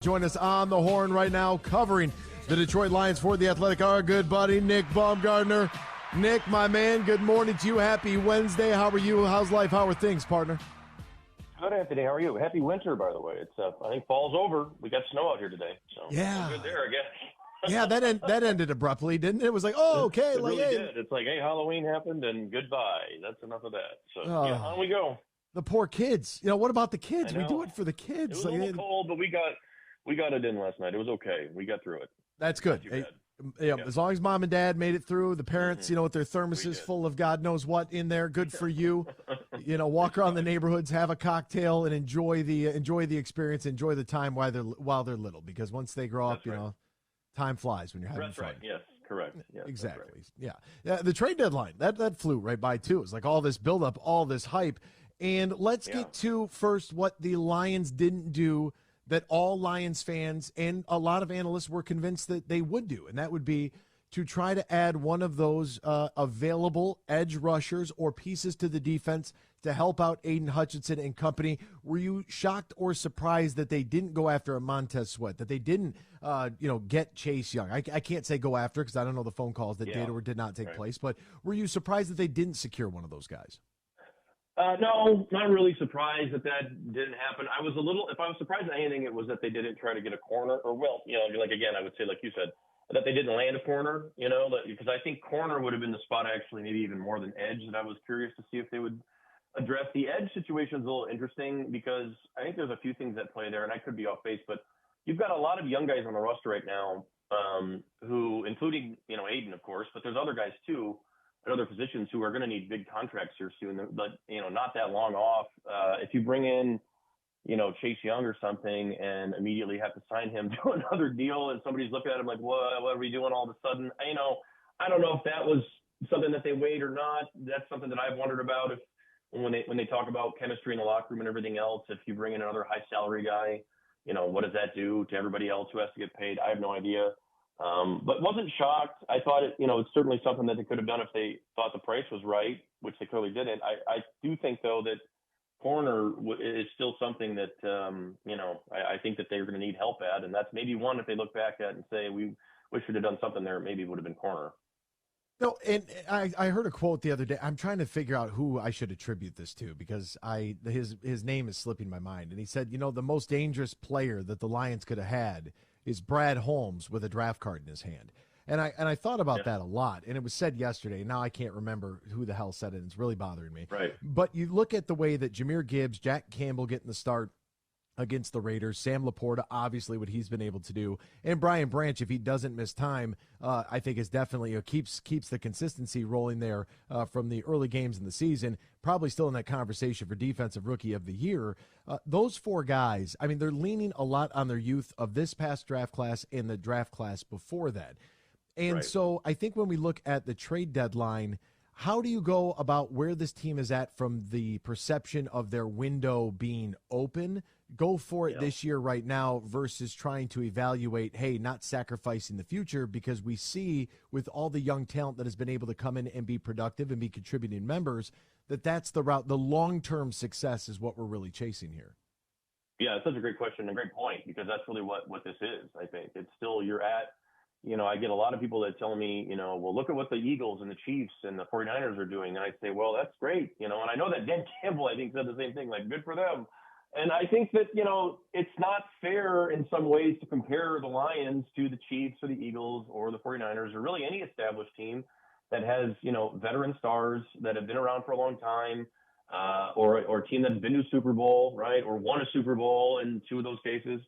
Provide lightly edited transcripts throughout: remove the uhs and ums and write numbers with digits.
Join us on the horn right now, covering the Detroit Lions for The Athletic. Our good buddy, Nick Baumgardner. Nick, my man, good morning to you. Happy Wednesday. How are you? How's life? How are things, partner? Good, Anthony. How are you? Happy winter, by the way. It's I think fall's over. We got snow out here today, so yeah, good there, I guess. Yeah, that ended abruptly, didn't it? It was like, oh, okay, it like, really hey. did. It's like, hey, Halloween happened, and goodbye. That's enough of that. So on we go. The poor kids. What about the kids? We do it for the kids. It was a little cold, but we got it in last night. It was okay. We got through it. That's good. As long as mom and dad made it through, the parents, with their thermoses full of God knows what in there, good for you. Walk around the neighborhoods, have a cocktail, and enjoy the experience, enjoy the time while they're little. Because once they grow up, time flies when you're having fun. Right. Yes, correct. Yes, exactly. Right. Yeah. The trade deadline that flew right by too. It's like all this buildup, all this hype, and let's get to first what the Lions didn't do that all Lions fans and a lot of analysts were convinced that they would do, and that would be to try to add one of those available edge rushers or pieces to the defense to help out Aiden Hutchinson and company. Were you shocked or surprised that they didn't go after a Montez Sweat, that they didn't, get Chase Young? I can't say go after because I don't know the phone calls that did or did not take place, but were you surprised that they didn't secure one of those guys? No, not really surprised that didn't happen. If I was surprised at anything, it was that they didn't try to get a corner I would say, like you said, that they didn't land a corner, because I think corner would have been the spot actually, maybe even more than edge, that I was curious to see if they would address. The edge situation is a little interesting because I think there's a few things at play there, and I could be off base, but you've got a lot of young guys on the roster right now who, including, Aiden, of course, but there's other guys too, at other positions who are going to need big contracts here soon, but not that long off. If you bring in, Chase Young or something and immediately have to sign him to another deal, and somebody's looking at him like, what are we doing all of a sudden? I don't know if that was something that they weighed or not. That's something that I've wondered about when they talk about chemistry in the locker room and everything else. If you bring in another high salary guy, what does that do to everybody else who has to get paid? I have no idea. But wasn't shocked. I thought it's certainly something that they could have done if they thought the price was right, which they clearly didn't. I do think, though, that corner is still something that, I think that they're going to need help at. And that's maybe one if they look back at and say, we wish we'd have done something there, maybe it would have been corner. No, and I heard a quote the other day. I'm trying to figure out who I should attribute this to because his name is slipping my mind. And he said, the most dangerous player that the Lions could have had is Brad Holmes with a draft card in his hand. And I thought about that a lot. And it was said yesterday. Now I can't remember who the hell said it. And it's really bothering me. Right. But you look at the way that Jahmyr Gibbs, Jack Campbell getting the start against the Raiders, Sam Laporta, obviously what he's been able to do, and Brian Branch, if he doesn't miss time, I think is definitely keeps the consistency rolling there from the early games in the season, probably still in that conversation for Defensive Rookie of the Year. Those four guys, I mean, they're leaning a lot on their youth of this past draft class and the draft class before that. And so I think when we look at the trade deadline, how do you go about where this team is at from the perception of their window being open? Go for it this year right now versus trying to evaluate, hey, not sacrificing the future, because we see with all the young talent that has been able to come in and be productive and be contributing members, that's the route. The long-term success is what we're really chasing here. Yeah, it's such a great question and a great point because that's really what this is, I think. It's still you're at, I get a lot of people that tell me, well, look at what the Eagles and the Chiefs and the 49ers are doing. And I say, well, that's great. And I know that Dan Campbell, I think, said the same thing, like, good for them. And I think that, it's not fair in some ways to compare the Lions to the Chiefs or the Eagles or the 49ers or really any established team that has, veteran stars that have been around for a long time or a team that's been to a Super Bowl, right, or won a Super Bowl in two of those cases.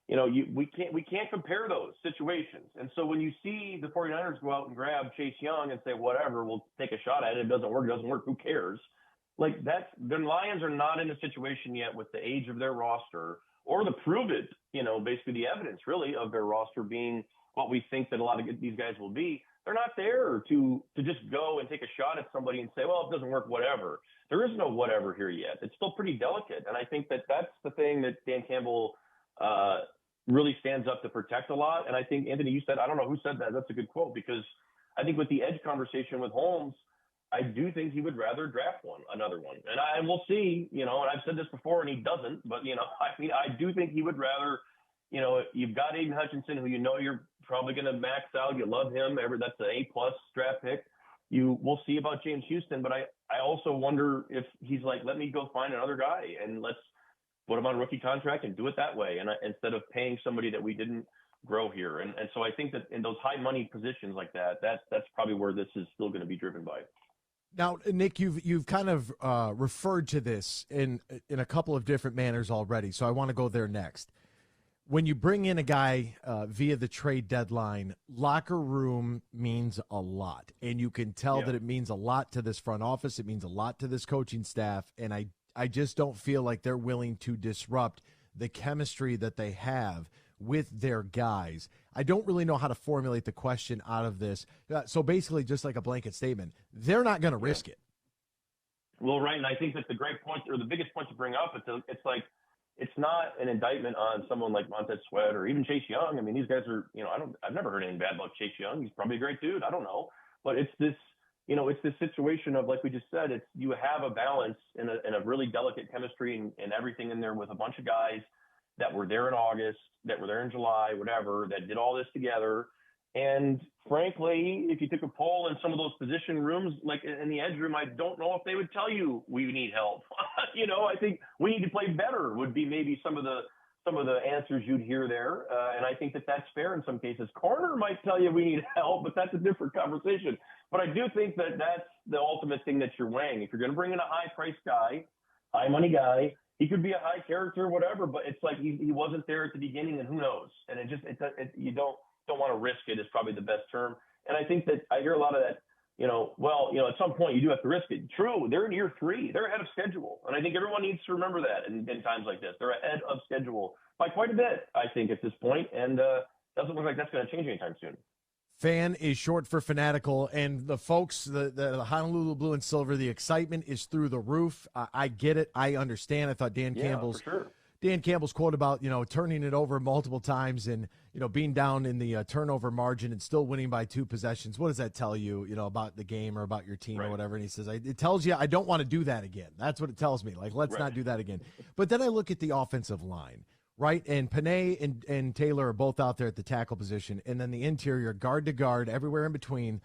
We can't compare those situations. And so when you see the 49ers go out and grab Chase Young and say, whatever, we'll take a shot at it. It doesn't work, who cares? Like the Lions are not in a situation yet with the age of their roster or the prove it, basically the evidence really of their roster being what we think that a lot of these guys will be. They're not there to just go and take a shot at somebody and say, well, if it doesn't work, whatever. There is no whatever here yet. It's still pretty delicate. And I think that that's the thing that Dan Campbell really stands up to protect a lot. And I think, Anthony, you said, I don't know who said that. That's a good quote because I think with the edge conversation with Holmes, I do think he would rather draft another one. And we'll see, and I've said this before and he doesn't, but, I do think he would rather, you've got Aiden Hutchinson, who you're probably going to max out. You love him. That's an A-plus draft pick. We'll see about James Houston, but I also wonder if he's like, let me go find another guy and let's put him on a rookie contract and do it that way, and instead of paying somebody that we didn't grow here. And so I think that in those high money positions like that's probably where this is still going to be driven by. Now, Nick, you've kind of referred to this in a couple of different manners already, so I want to go there next. When you bring in a guy via the trade deadline, locker room means a lot, and you can tell that it means a lot to this front office. It means a lot to this coaching staff, and I just don't feel like they're willing to disrupt the chemistry that they have with their guys. I don't really know how to formulate the question out of this. So basically, just like a blanket statement, they're not going to risk it. Well, right, and I think that the great point, or the biggest point to bring up, it's like, it's not an indictment on someone like Montez Sweat or even Chase Young. I mean, these guys are, I've never heard anything bad about Chase Young. He's probably a great dude. I don't know. But it's this situation of, like we just said, you have a balance and a really delicate chemistry and everything in there with a bunch of guys that were there in August, that were there in July, whatever, that did all this together. And frankly, if you took a poll in some of those position rooms, like in the edge room, I don't know if they would tell you we need help. I think we need to play better would be maybe some of the answers you'd hear there. And I think that that's fair in some cases. Corner might tell you we need help, but that's a different conversation. But I do think that that's the ultimate thing that you're weighing. If you're going to bring in a high-priced guy, high-money guy, he could be a high character, whatever, but it's like he wasn't there at the beginning, and who knows? And you don't want to risk it is probably the best term. And I think that I hear a lot of that, at some point you do have to risk it. True, they're in year 3. They're ahead of schedule. And I think everyone needs to remember that in times like this. They're ahead of schedule by quite a bit, I think, at this point. And doesn't look like that's going to change anytime soon. Fan is short for fanatical, and the folks, the Honolulu Blue and Silver, the excitement is through the roof. I get it. I understand. I thought Dan Campbell's quote about, turning it over multiple times and, being down in the turnover margin and still winning by 2 possessions. What does that tell you, about the game or about your team or whatever? And he says, it tells you I don't want to do that again. That's what it tells me. Like, let's not do that again. But then I look at the offensive line, right? And Panay and Taylor are both out there at the tackle position. And then the interior, guard to guard, everywhere in between.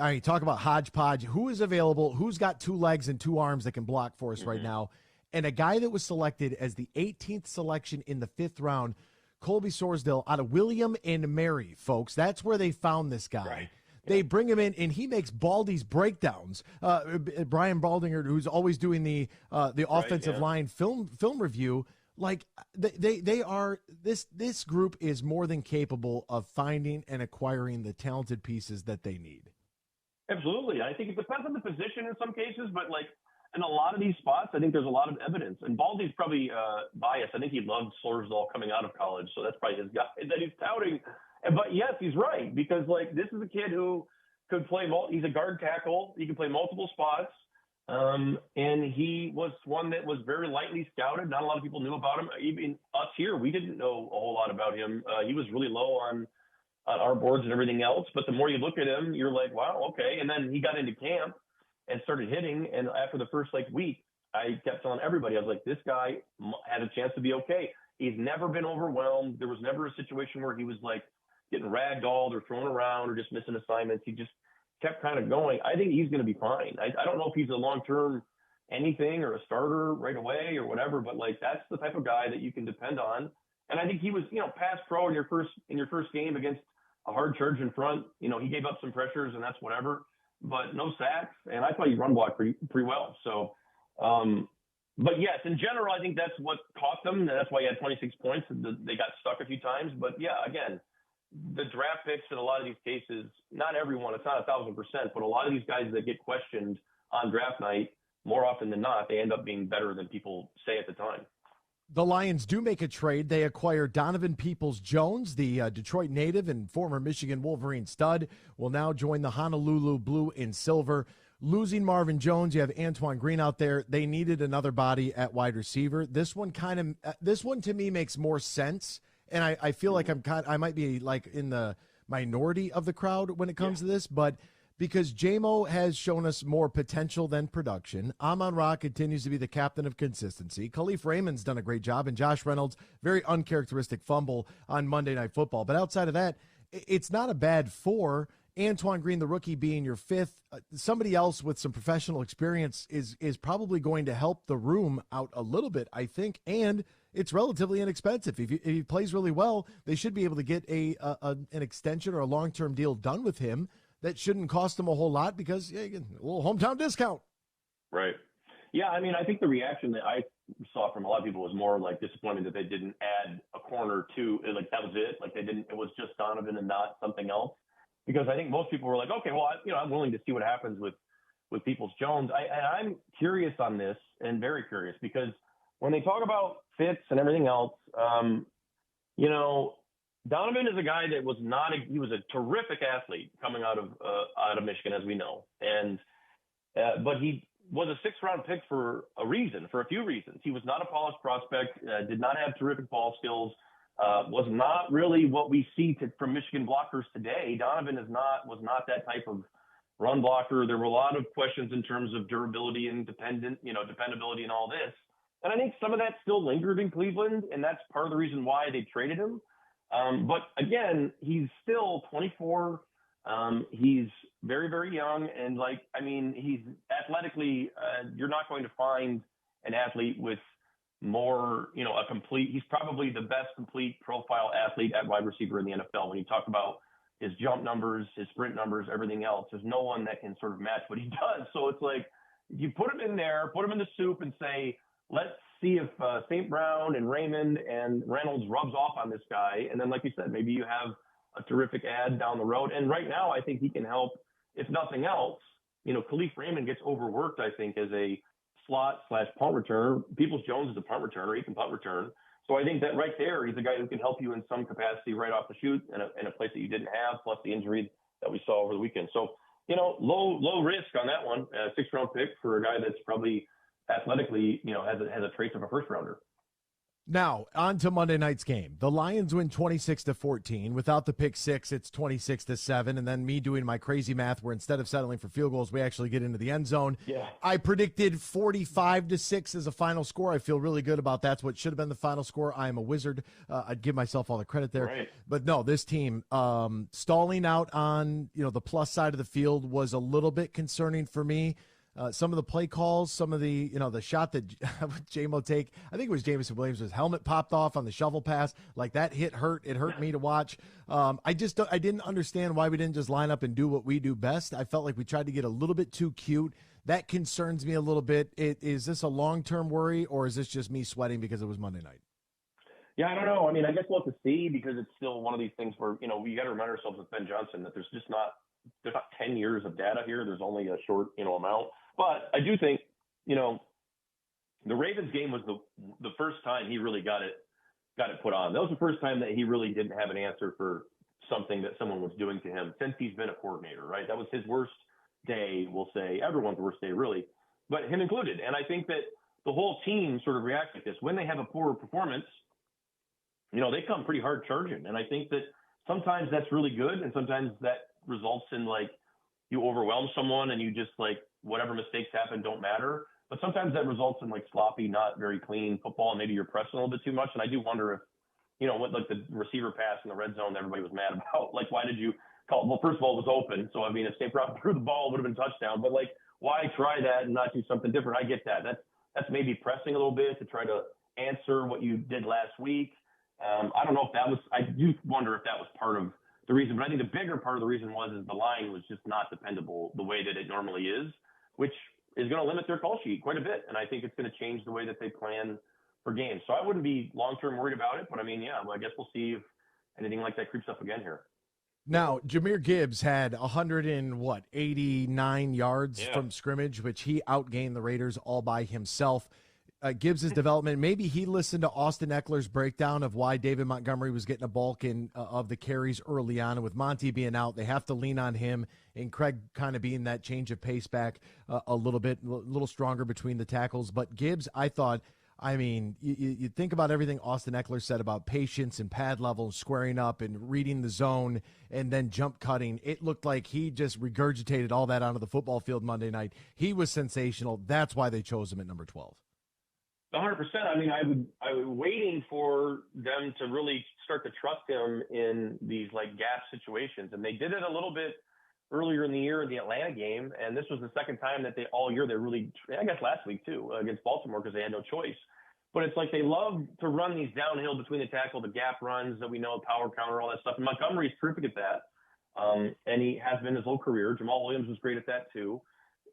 I mean, talk about hodgepodge. Who is available? Who's got 2 legs and 2 arms that can block for us right now? And a guy that was selected as the 18th selection in the 5th round, Colby Sorsdale out of William and Mary, folks. That's where they found this guy. Right. They bring him in, and he makes Baldy's breakdowns. Brian Baldinger, who's always doing the offensive line film review, like they are this group is more than capable of finding and acquiring the talented pieces that they need. Absolutely. I think it depends on the position in some cases, but like in a lot of these spots, I think there's a lot of evidence. And Baldy's probably biased. I think he loved Sorsdal coming out of college, so that's probably his guy that he's touting. But yes, he's right, because like this is a kid who could play. He's a guard tackle. He can play multiple spots. And he was one that was very lightly scouted. Not a lot of people knew about him. Even us here, we didn't know a whole lot about him. He was really low on our boards and everything else. But the more you look at him, you're like, wow, okay. And then he got into camp and started hitting. And after the first week, I kept telling everybody, I was like, this guy had a chance to be okay. He's never been overwhelmed. There was never a situation where he was like getting ragdolled or thrown around or just missing assignments. He just kept kind of going. I think he's going to be fine. I don't know if he's a long-term anything or a starter right away or whatever, but like that's the type of guy that you can depend on. And I think he was, pass pro in your first game against a hard charge in front. He gave up some pressures and that's whatever, but no sacks. And I thought he run blocked pretty well. So, but yes, in general, I think that's what caught them. That's why he had 26 points. They got stuck a few times, but yeah, again, the draft picks in a lot of these cases, not everyone, it's not 1,000%, but a lot of these guys that get questioned on draft night, more often than not, they end up being better than people say at the time. The Lions do make a trade. They acquire Donovan Peoples-Jones, the Detroit native and former Michigan Wolverine stud, will now join the Honolulu Blue and Silver. Losing Marvin Jones, you have Antoine Green out there. They needed another body at wide receiver. This one to me makes more sense. And I feel like I might be like in the minority of the crowd when it comes to this, but because JMO has shown us more potential than production. Amon-Ra continues to be the captain of consistency. Khalif Raymond's done a great job, and Josh Reynolds, very uncharacteristic fumble on Monday Night Football. But outside of that, it's not a bad four. Antoine Green, the rookie, being your fifth. Somebody else with some professional experience is probably going to help the room out a little bit, I think, and it's relatively inexpensive. If he plays really well, they should be able to get an extension or a long-term deal done with him that shouldn't cost them a whole lot because a little hometown discount. Right. Yeah, I mean, I think the reaction that I saw from a lot of people was more like disappointed that they didn't add a corner to, like that was it. Like it was just Donovan and not something else. Because I think most people were like, okay, well, I'm willing to see what happens with Br0's. I'm curious on this and very curious because when they talk about fits and everything else, Donovan is a guy that he was a terrific athlete coming out of Michigan, as we know. But he was a 6th-round pick for a few reasons. He was not a polished prospect, did not have terrific ball skills, was not really what we see from Michigan blockers today. Donovan was not that type of run blocker. There were a lot of questions in terms of durability and dependability and all this. And I think some of that still lingered in Cleveland, and that's part of the reason why they traded him. But again, he's still 24. He's very, very young. And he's athletically, you're not going to find an athlete with more, he's probably the best complete profile athlete at wide receiver in the NFL. When you talk about his jump numbers, his sprint numbers, everything else, there's no one that can sort of match what he does. So it's like, you put him in there, put him in the soup and say, let's see if St. Brown and Raymond and Reynolds rubs off on this guy. And then, like you said, maybe you have a terrific ad down the road. And right now, I think he can help, if nothing else. Khalif Raymond gets overworked, I think, as a slot/punt returner. Br0's is a punt returner. He can punt return. So I think that right there, he's a guy who can help you in some capacity right off the shoot in a place that you didn't have, plus the injury that we saw over the weekend. So, low risk on that one. 6th-round pick for a guy that's probably athletically, has a trace of a 1st-rounder. Now, on to Monday night's game. The Lions win 26-14. Without the pick six, it's 26-7. And then me doing my crazy math where instead of settling for field goals, we actually get into the end zone. Yeah. I predicted 45-6 as a final score. I feel really good about that's what should have been the final score. I am a wizard. I'd give myself all the credit there. Right. But no, this team stalling out on the plus side of the field was a little bit concerning for me. Some of the play calls, some of the, the shot that JMO take, I think it was Jameson Williams, his helmet popped off on the shovel pass. Like that hurt. It hurt me to watch. I didn't understand why we didn't just line up and do what we do best. I felt like we tried to get a little bit too cute. That concerns me a little bit. Is this a long-term worry or is this just me sweating because it was Monday night? Yeah, I don't know. I mean, I guess we'll have to see because it's still one of these things where, we got to remind ourselves with Ben Johnson that there's not 10 years of data here. There's only a short, amount. But I do think, the Ravens game was the first time he really got it put on. That was the first time that he really didn't have an answer for something that someone was doing to him since he's been a coordinator, right? That was his worst day, we'll say, everyone's worst day, really, but him included. And I think that the whole team sort of reacts like this. When they have a poor performance, they come pretty hard charging. And I think that sometimes that's really good, and sometimes that results in, you overwhelm someone and you just, whatever mistakes happen don't matter. But sometimes that results in sloppy, not very clean football, and maybe you're pressing a little bit too much. And I do wonder if, what the receiver pass in the red zone everybody was mad about. Why did you call? Well, first of all, it was open. So, I mean, if St. Brown threw the ball, it would have been touchdown. But why try that and not do something different? I get that. That's maybe pressing a little bit to try to answer what you did last week. I don't know if that was, I do wonder if that was part of the reason, but I think the bigger part of the reason is the line was just not dependable the way that it normally is, which is going to limit their call sheet quite a bit. And I think it's going to change the way that they plan for games. So I wouldn't be long-term worried about it, but I mean, I guess we'll see if anything like that creeps up again here. Now, Jahmyr Gibbs had 189 yards from scrimmage, which he outgained the Raiders all by himself. Gibbs' development, maybe he listened to Austin Eckler's breakdown of why David Montgomery was getting a bulk of the carries early on. And with Monty being out, they have to lean on him, and Craig kind of being that change of pace back a little bit, a little stronger between the tackles. But Gibbs, I thought, I mean, you think about everything Austin Eckler said about patience and pad level and squaring up and reading the zone and then jump cutting. It looked like he just regurgitated all that onto the football field Monday night. He was sensational. That's why they chose him at number 12. 100%. I mean, I was waiting for them to really start to trust him in these like gap situations, and they did it a little bit earlier in the year in the Atlanta game, and this was the second time that all year they really, I guess last week too, against Baltimore because they had no choice. But it's like they love to run these downhill between the tackle, the gap runs that we know, power counter, all that stuff. And Montgomery's terrific at that, and he has been his whole career. Jamal Williams was great at that too.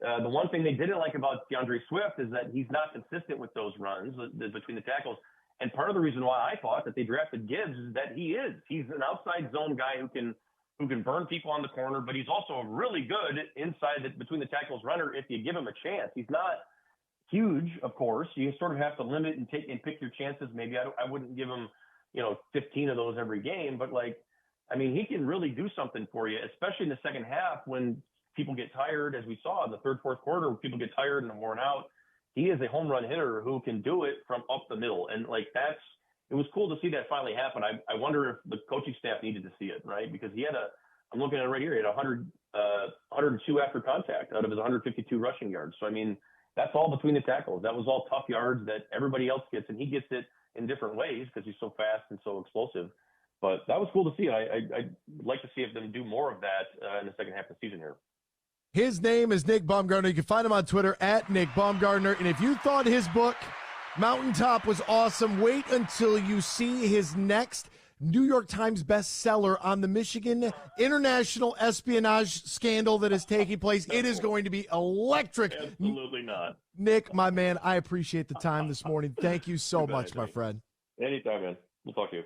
The one thing they didn't like about DeAndre Swift is that he's not consistent with those runs between the tackles. And part of the reason why I thought that they drafted Gibbs is that he's an outside zone guy who can burn people on the corner, but he's also a really good inside between the tackles runner if you give him a chance. He's not huge, of course. You sort of have to limit and pick your chances. Maybe I wouldn't give him, 15 of those every game, but he can really do something for you, especially in the second half when people get tired, as we saw in the third, fourth quarter, where people get tired and worn out. He is a home run hitter who can do it from up the middle. And it was cool to see that finally happen. I wonder if the coaching staff needed to see it, right? Because I'm looking at it right here, he had 102 after contact out of his 152 rushing yards. So, that's all between the tackles. That was all tough yards that everybody else gets, and he gets it in different ways because he's so fast and so explosive. But that was cool to see. I'd like to see them do more of that in the second half of the season here. His name is Nick Baumgardner. You can find him on Twitter at Nick Baumgardner. And if you thought his book, Mountaintop, was awesome, wait until you see his next New York Times bestseller on the Michigan international espionage scandal that is taking place. It is going to be electric. Absolutely not. Nick, my man, I appreciate the time this morning. Thank you so much, my friend. Anytime, man. We'll talk to you.